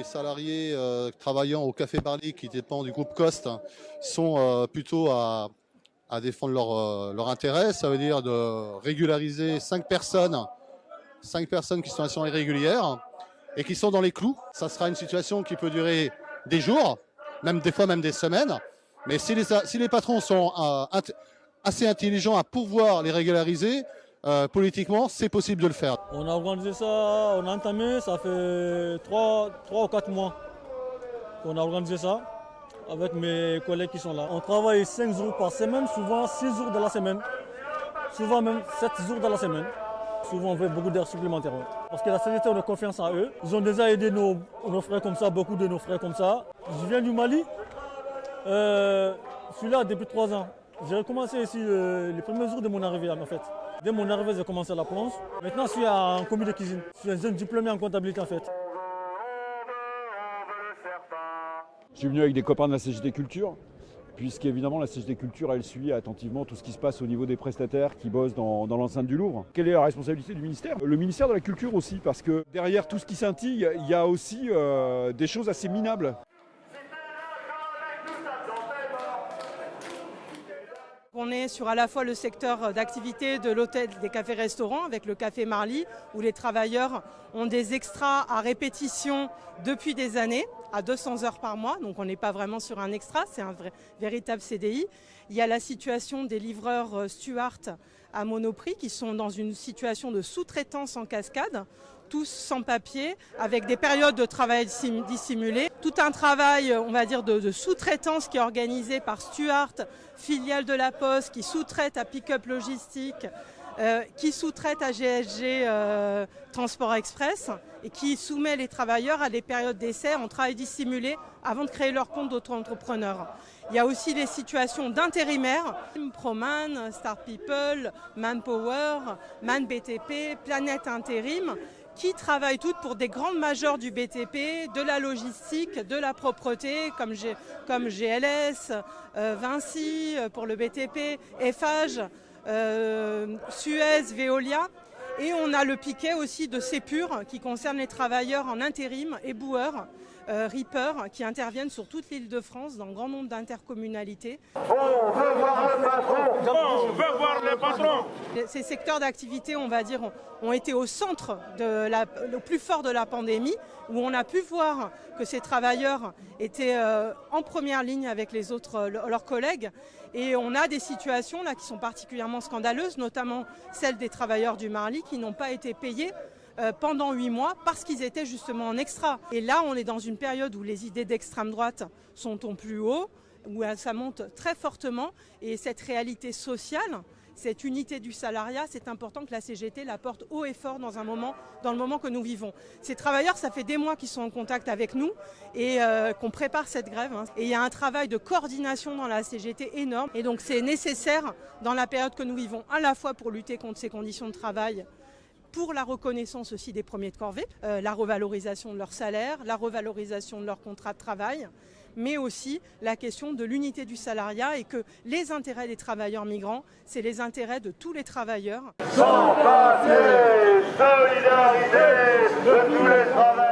les salariés travaillant au Café Marly, qui dépend du groupe Cost, sont plutôt à défendre leur intérêt. Ça veut dire de régulariser 5 personnes qui sont en situation irrégulière et qui sont dans les clous. Ça sera une situation qui peut durer des jours, des fois même des semaines. Mais si les patrons sont assez intelligents à pouvoir les régulariser, politiquement, c'est possible de le faire. On a organisé ça, on a entamé, ça fait 3 ou 4 mois qu'on a organisé ça avec mes collègues qui sont là. On travaille 5 jours par semaine, souvent 6 jours dans la semaine, souvent même 7 jours dans la semaine. Souvent on fait beaucoup d'heures supplémentaires. Parce que la CGT, on a confiance en eux. Ils ont déjà aidé nos frères comme ça, beaucoup de nos frères comme ça. Je viens du Mali, je suis là depuis 3 ans. J'ai recommencé ici les premiers jours de mon arrivée en fait. Dès mon arrivée, j'ai commencé la plonge. Maintenant, je suis en commis de cuisine. Je suis un jeune diplômé en comptabilité en fait. Je suis venu avec des copains de la CGT Culture, puisqu'évidemment la CGT Culture, elle suit attentivement tout ce qui se passe au niveau des prestataires qui bossent dans l'enceinte du Louvre. Quelle est la responsabilité du ministère? Le ministère de la Culture aussi, parce que derrière tout ce qui scintille, il y a aussi des choses assez minables. On est sur à la fois le secteur d'activité de l'hôtel, des cafés-restaurants avec le Café Marly, où les travailleurs ont des extras à répétition depuis des années, à 200 heures par mois. Donc on n'est pas vraiment sur un extra, c'est un véritable CDI. Il y a la situation des livreurs Stuart à Monoprix qui sont dans une situation de sous-traitance en cascade, tous sans papier, avec des périodes de travail dissimulées. Tout un travail, on va dire, de sous-traitance qui est organisé par Stuart, filiale de la Poste, qui sous-traite à Pick-up Logistique, qui sous-traite à GSG Transport Express et qui soumet les travailleurs à des périodes d'essai en travail dissimulé avant de créer leur compte d'auto-entrepreneur. Il y a aussi les situations d'intérimaires, Proman, Start People, Manpower, Man BTP, Planète Intérim, qui travaillent toutes pour des grandes majors du BTP, de la logistique, de la propreté, comme GLS, Vinci pour le BTP, Eiffage, Suez, Veolia. Et on a le piquet aussi de Sépur qui concerne les travailleurs en intérim, éboueurs, Reaper, qui interviennent sur toute l'Île-de-France dans un grand nombre d'intercommunalités. On veut voir le patron. On veut voir le patron. Ces secteurs d'activité, on va dire, ont été au centre, le plus fort de la pandémie, où on a pu voir que ces travailleurs étaient en première ligne avec les autres, leurs collègues. Et on a des situations là qui sont particulièrement scandaleuses, notamment celles des travailleurs du Marly qui n'ont pas été payés pendant 8 mois parce qu'ils étaient justement en extra. Et là, on est dans une période où les idées d'extrême droite sont au plus haut, où ça monte très fortement. Et cette réalité sociale, cette unité du salariat, c'est important que la CGT la porte haut et fort dans le moment que nous vivons. Ces travailleurs, ça fait des mois qu'ils sont en contact avec nous et qu'on prépare cette grève. Et il y a un travail de coordination dans la CGT énorme. Et donc c'est nécessaire dans la période que nous vivons, à la fois pour lutter contre ces conditions de travail, pour la reconnaissance aussi des premiers de corvée, la revalorisation de leur salaire, la revalorisation de leur contrat de travail, mais aussi la question de l'unité du salariat et que les intérêts des travailleurs migrants, c'est les intérêts de tous les travailleurs. Sans papier, solidarité de tous les travailleurs.